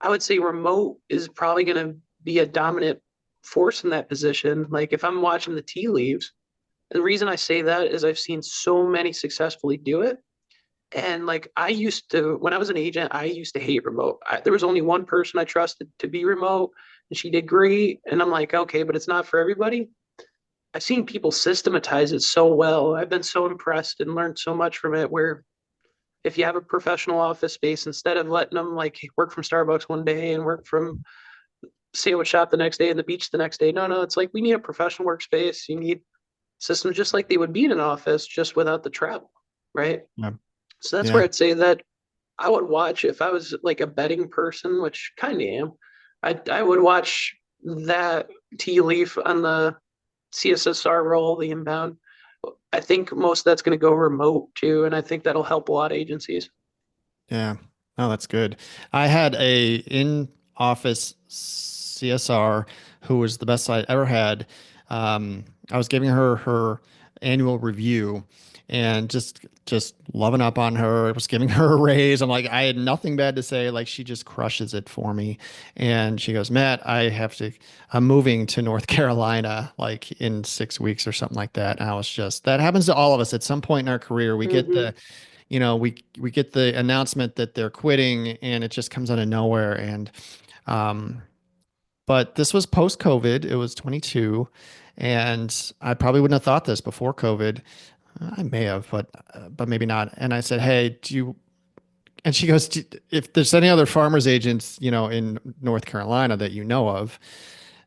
I would say remote is probably going to be a dominant force in that position. Like if I'm watching the tea leaves, the reason I say that is I've seen so many successfully do it. And like I used to, when I was an agent, I used to hate remote. There was only one person I trusted to be remote, and she did great. And I'm like, okay, but it's not for everybody. I've seen people systematize it so well. I've been so impressed and learned so much from it. Where if you have a professional office space, instead of letting them like work from Starbucks one day and work from sandwich shop the next day and the beach the next day, no, it's like we need a professional workspace. You need system just like they would be in an office, just without the travel, right? Yeah. So that's where Yeah. I'd say that I would watch if I was like a betting person, which kind of am. I would watch that tea leaf on the CSSR role, the inbound. I think most of that's going to go remote too, and I think that'll help a lot of agencies. Yeah. Oh, that's good. I had a in-office CSR who was the best I ever had. I was giving her her annual review and just loving up on her. I was giving her a raise. I'm like, I had nothing bad to say. Like she just crushes it for me. And she goes, Matt, I'm moving to North Carolina like in 6 weeks or something like that. And I was just, that happens to all of us at some point in our career. We get Mm-hmm. the we get the announcement that they're quitting and it just comes out of nowhere. And um, but this was post COVID. It was 22, and I probably wouldn't have thought this before COVID. I may have, but maybe not. And I said, "Hey, do you?" And she goes, "If there's any other farmers agents, in North Carolina that you know of,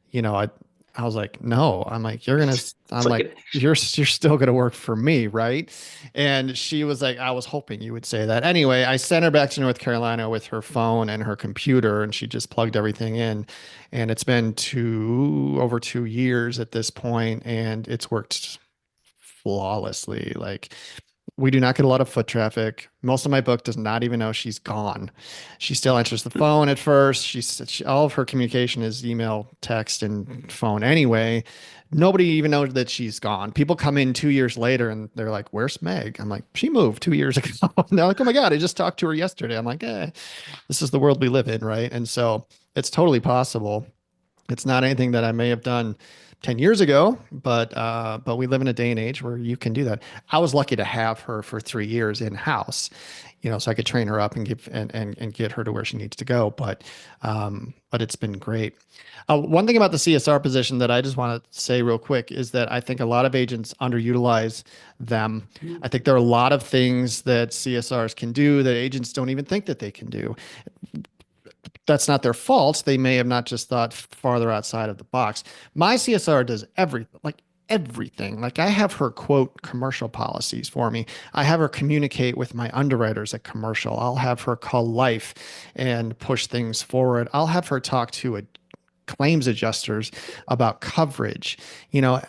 you know, I was like, no, I'm It's like like, an you're still gonna work for me, right? And she was like, I was hoping you would say that. Anyway, I sent her back to North Carolina with her phone and her computer, and she just plugged everything in. And it's been over 2 years at this point, and it's worked flawlessly. Like we do not get a lot of foot traffic. Most of my book does not even know she's gone. She still answers the phone at first. All of her communication is email, text, and phone anyway. Nobody even knows that she's gone. People come in 2 years later and they're like, "Where's Meg?" I'm like, "She moved 2 years ago." And they're like, "Oh my God, I just talked to her yesterday." I'm like, this is the world we live in, right? And so it's totally possible. It's not anything that I may have done 10 years ago, but we live in a day and age where you can do that. I was lucky to have her for 3 years in house, so I could train her up and and get her to where she needs to go. But it's been great. One thing about the CSR position that I just want to say real quick is that I think a lot of agents underutilize them. I think there are a lot of things that CSRs can do that agents don't even think that they can do. That's not their fault. They may have not just thought farther outside of the box. My CSR does everything, like everything. Like I have her quote commercial policies for me. I have her communicate with my underwriters at commercial. I'll have her call life and push things forward. I'll have her talk to a claims adjusters about coverage. You know,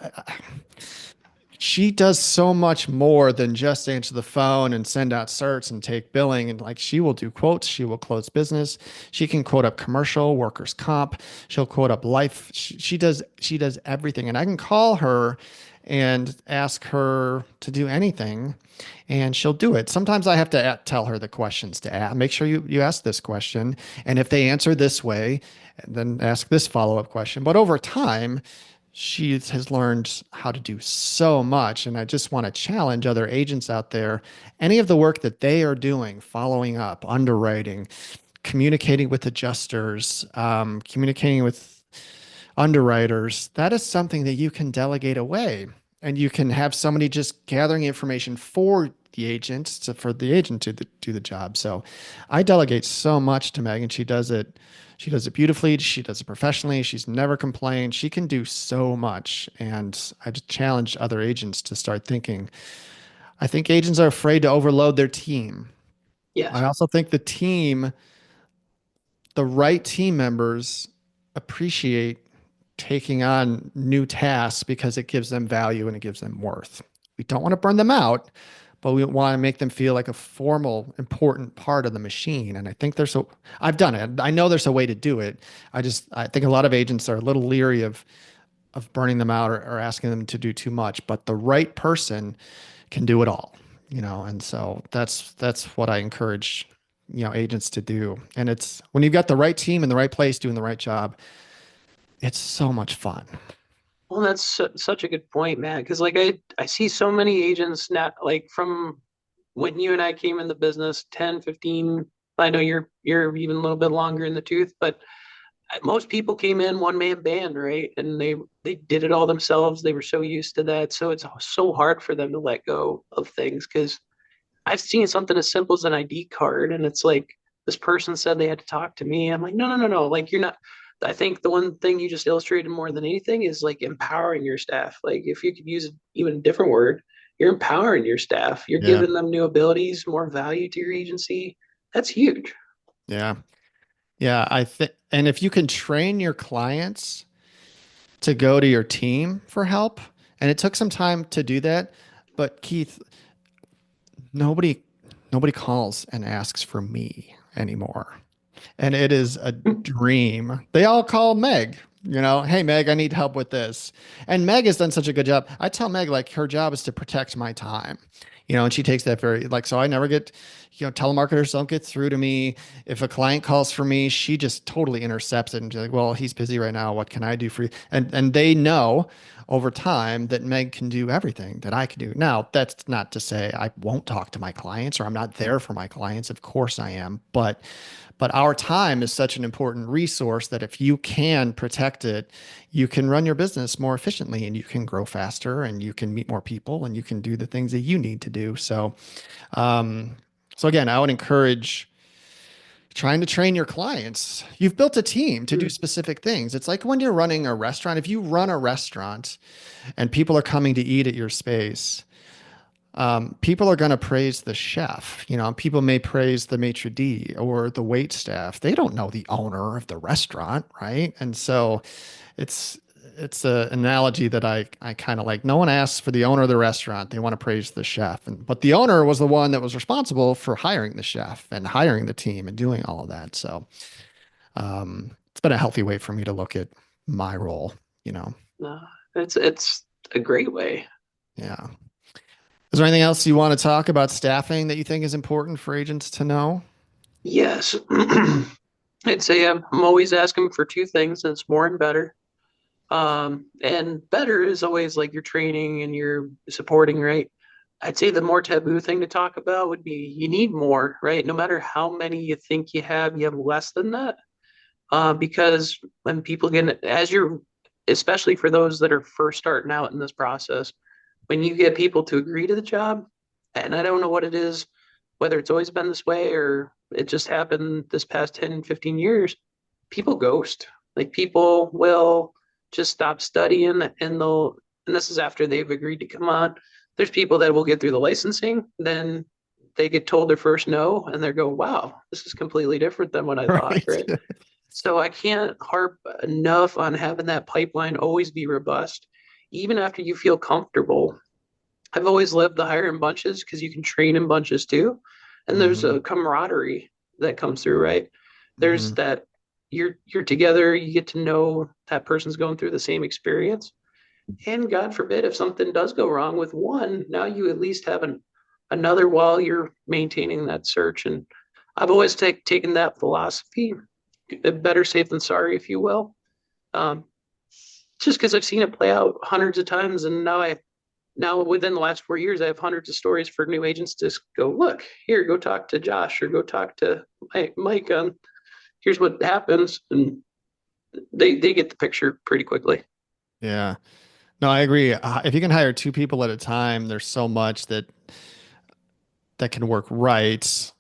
she does so much more than just answer the phone and send out certs and take billing. And like she will do quotes, she will close business. She can quote up commercial, workers' comp. She'll quote up life. She does everything. And I can call her and ask her to do anything and she'll do it. Sometimes I have to tell her the questions to ask. Make sure you ask this question. And if they answer this way, then ask this follow-up question. But over time, she has learned how to do so much. And I just want to challenge other agents out there. Any of the work that they are doing, following up, underwriting, communicating with adjusters, communicating with underwriters, that is something that you can delegate away. And you can have somebody just gathering information for the agent, for the agent to do the job. So I delegate so much to Meg, and she does it. She does it beautifully. She does it professionally. She's never complained. She can do so much. And I just challenge other agents to start thinking. I think agents are afraid to overload their team. I yes. also think the right team members appreciate taking on new tasks because it gives them value and it gives them worth. We don't want to burn them out, but we want to make them feel like a formal, important part of the machine. And I think I've done it. I know there's a way to do it. I think a lot of agents are a little leery of burning them out or asking them to do too much, but the right person can do it all, and so that's what I encourage, agents to do. And it's when you've got the right team in the right place doing the right job, it's so much fun. Well, that's such a good point, man. Because like I see so many agents not like from when you and I came in the business 10, 15. I know you're even a little bit longer in the tooth, but most people came in one man band, right? And they did it all themselves. They were so used to that. So it's so hard for them to let go of things because I've seen something as simple as an ID card, and it's like this person said they had to talk to me. I'm like, no, no, no, no. Like you're not. I think the one thing you just illustrated more than anything is like empowering your staff. Like if you could use even a different word, you're empowering your staff. You're Yeah. giving them new abilities, more value to your agency. That's huge. Yeah. Yeah. I think, and if you can train your clients to go to your team for help, and it took some time to do that, but Keith, nobody, nobody calls and asks for me anymore. And it is a dream. They all call Meg, hey, Meg, I need help with this. And Meg has done such a good job. I tell Meg, like, her job is to protect my time, and she takes that very, like, so I never get, telemarketers don't get through to me. If a client calls for me, she just totally intercepts it and she's like, well, he's busy right now. What can I do for you? And they know over time that Meg can do everything that I can do. Now, that's not to say I won't talk to my clients or I'm not there for my clients. Of course I am. But our time is such an important resource that if you can protect it, you can run your business more efficiently and you can grow faster and you can meet more people and you can do the things that you need to do. Um, so again, I would encourage trying to train your clients. You've built a team to do specific things. It's like when you're running a restaurant. If you run a restaurant and people are coming to eat at your space, people are going to praise the chef. People may praise the maitre d' or the wait staff. They don't know the owner of the restaurant, right? And so it's it's an analogy that I kind of like. No one asks for the owner of the restaurant. They want to praise the chef. But the owner was the one that was responsible for hiring the chef and hiring the team and doing all of that. So it's been a healthy way for me to look at my role, you know. No, it's a great way. Yeah. Is there anything else you want to talk about staffing that you think is important for agents to know? Yes. I'd say I'm always asking for two things, and it's more and better. And better is always like your training and your supporting, right? I'd say the more taboo thing to talk about would be you need more, right? No matter how many you think you have less than that. Because when people get, as you're, especially for those that are first starting out in this process, when you get people to agree to the job, and I don't know what it is, whether it's always been this way or it just happened this past 10, 15 years, people ghost. Like people will just stop studying and this is after they've agreed to come on. There's people that will get through the licensing, then they get told their first no, and they go, wow, this is completely different than what I thought, Right. right? So I can't harp enough on having that pipeline always be robust, even after you feel comfortable. I've always loved the hire in bunches because you can train in bunches too. And there's hmm a camaraderie that comes through, right? There's hmm that you're together, you get to know that person's going through the same experience. And God forbid if something does go wrong with one, now you at least have another while you're maintaining that search. And I've always taken that philosophy, better safe than sorry, if you will. Um, just because I've seen it play out hundreds of times, and now within the last 4 years, I have hundreds of stories for new agents to go, look, here, go talk to Josh or go talk to Mike on here's what happens. And they get the picture pretty quickly. Yeah. No, I agree. If you can hire two people at a time, there's so much that can work right.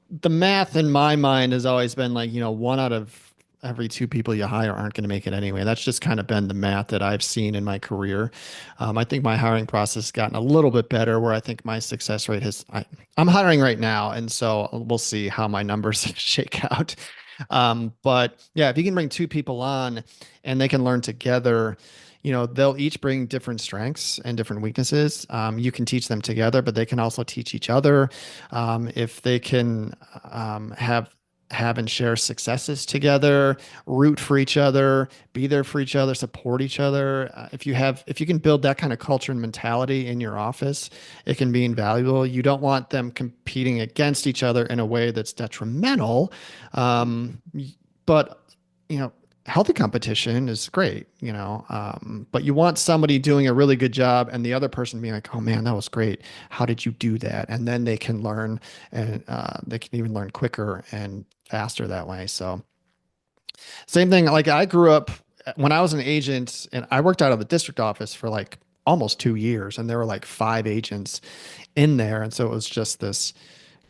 The math in my mind has always been like, one out of every two people you hire aren't going to make it anyway. That's just kind of been the math that I've seen in my career. I think my hiring process has gotten a little bit better where I think my success rate I'm hiring right now. And so we'll see how my numbers shake out. But yeah, if you can bring two people on and they can learn together, they'll each bring different strengths and different weaknesses. You can teach them together, but they can also teach each other. If they can have and share successes together, root for each other, be there for each other, support each other. If you can build that kind of culture and mentality in your office, it can be invaluable. You don't want them competing against each other in a way that's detrimental. Um, but you know, healthy competition is great, but you want somebody doing a really good job and the other person being like, oh man, that was great. How did you do that? And then they can learn and they can even learn quicker and faster that way. So same thing. Like I grew up when I was an agent and I worked out of the district office for like almost 2 years and there were like 5 agents in there. And so it was just this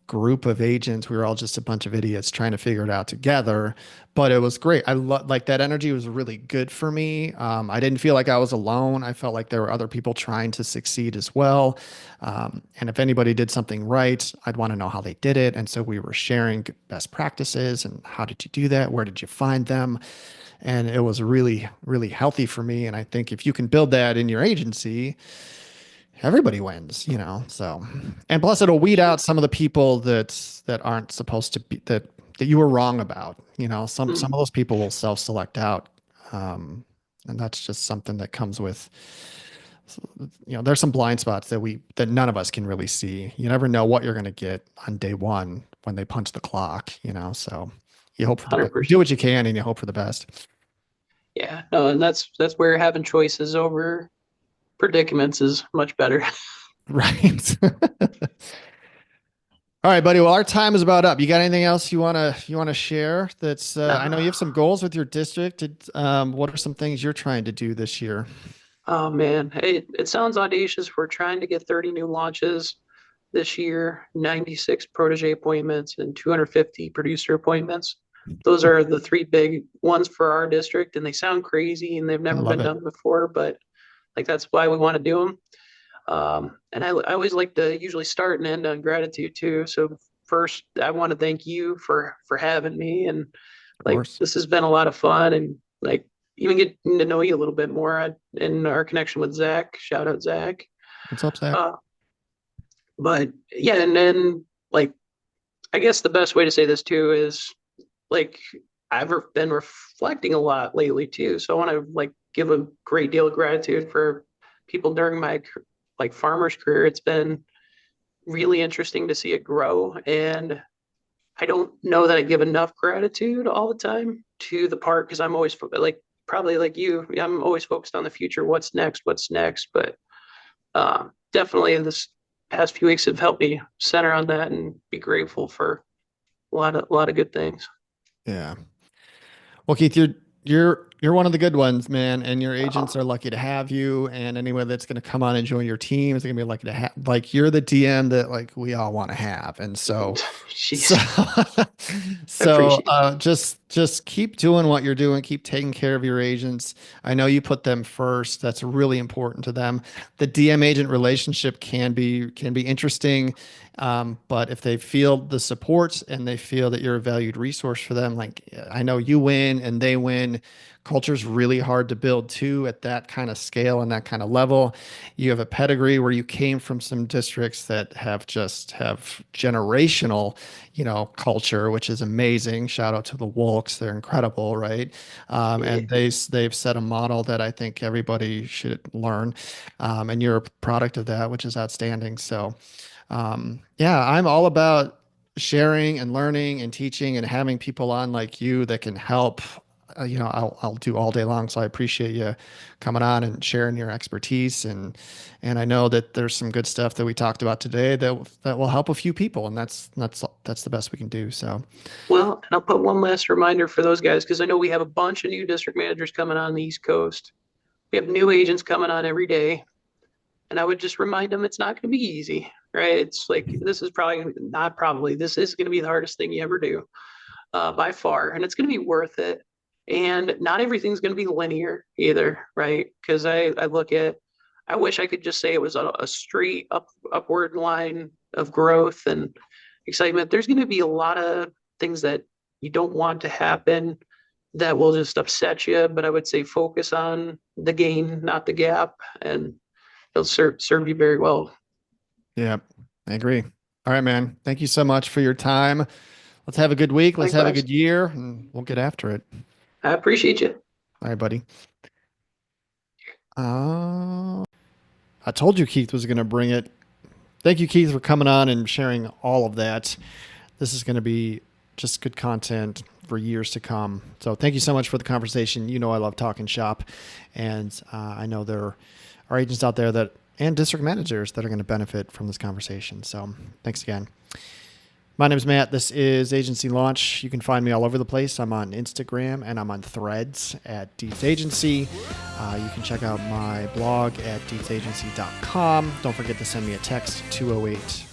group of agents. We were all just a bunch of idiots trying to figure it out together, but it was great. Like that energy was really good for me. I didn't feel like I was alone. I felt like there were other people trying to succeed as well. And if anybody did something right, I'd want to know how they did it. And so we were sharing best practices and how did you do that? Where did you find them? And it was really, really healthy for me. And I think if you can build that in your agency, everybody wins, So, and plus it'll weed out some of the people that aren't supposed to be that you were wrong about. Some of those people will self-select out. And that's just something that comes with, there's some blind spots that none of us can really see. You never know what you're going to get on day one when they punch the clock, so you hope for the best. 100%. Do what you can and you hope for the best. Yeah, no, and that's where having choices over predicaments is much better. Right. All right, buddy. Well, our time is about up. You got anything else you wanna share? That's I know you have some goals with your district. What are some things you're trying to do this year? Oh man, hey, it sounds audacious. We're trying to get 30 new launches this year, 96 protege appointments, and 250 producer appointments. Those are the three big ones for our district, and they sound crazy and they've I never love been it. done before, but like that's why we want to do them. And I always like to usually start and end on gratitude too. So first, I want to thank you for having me, and Of like course. this has been a lot of fun, and like even getting to know you a little bit more in our connection with Zach. Shout out Zach. What's up, Zach? Uh, but yeah, and then like I guess the best way to say this too is like I've been reflecting a lot lately too. So I want to like give a great deal of gratitude for people during my like farmer's career. It's been really interesting to see it grow, and I don't know that I give enough gratitude all the time to the part because I'm always like probably like you. I'm always focused on the future. What's next? What's next? But definitely this past few weeks have helped me center on that and be grateful for a lot of good things. Yeah. Well, Keith, you're one of the good ones, man, and your agents are lucky to have you. And anyone that's going to come on and join your team is going to be lucky to have. Like you're the DM that like we all want to have, and so, Jeez, I so appreciate just keep doing what you're doing. Keep taking care of your agents. I know you put them first. That's really important to them. The DM agent relationship can be interesting, but if they feel the support and they feel that you're a valued resource for them, like I know you win and they win. Culture's really hard to build too at that kind of scale and that kind of level. You have a pedigree where you came from some districts that have generational, culture, which is amazing. Shout out to the Wolks. They're incredible, right? it. And they've set a model that I think everybody should learn. And you're a product of that, which is outstanding. So, yeah, I'm all about sharing and learning and teaching and having people on like you that can help. I'll do all day long. So I appreciate you coming on and sharing your expertise and I know that there's some good stuff that we talked about today that will help a few people, and that's the best we can do. So Well, and I'll put one last reminder for those guys because I know we have a bunch of new district managers coming on the East Coast. We have new agents coming on every day. And I would just remind them it's not going to be easy, right? It's like this is probably not probably this is going to be the hardest thing you ever do by far, and it's going to be worth it. And not everything's going to be linear either, right? Because I look at I wish I could just say it was a straight upward line of growth and excitement. There's going to be a lot of things that you don't want to happen that will just upset you. But I would say focus on the gain, not the gap, and it'll serve you very well. yeah, I agree. All right, man. Thank you so much for your time. Let's have a good week. Let's have a Likewise, good year, and we'll get after it. I appreciate you. All right, buddy. Uh, I told you Keith was going to bring it. Thank you, Keith, for coming on and sharing all of that. This is going to be just good content for years to come. So thank you so much for the conversation. I love talking shop, and I know there are agents out there and district managers that are going to benefit from this conversation. So thanks again. My name is Matt. This is Agency Launch. You can find me all over the place. I'm on Instagram and I'm on Threads at Dietz Agency. You can check out my blog at dietzagency.com. Don't forget to send me a text, 208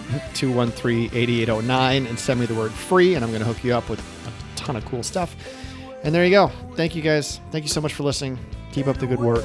213-8809 and send me the word free, and I'm going to hook you up with a ton of cool stuff. And there you go. Thank you guys. Thank you so much for listening. Keep up the good work.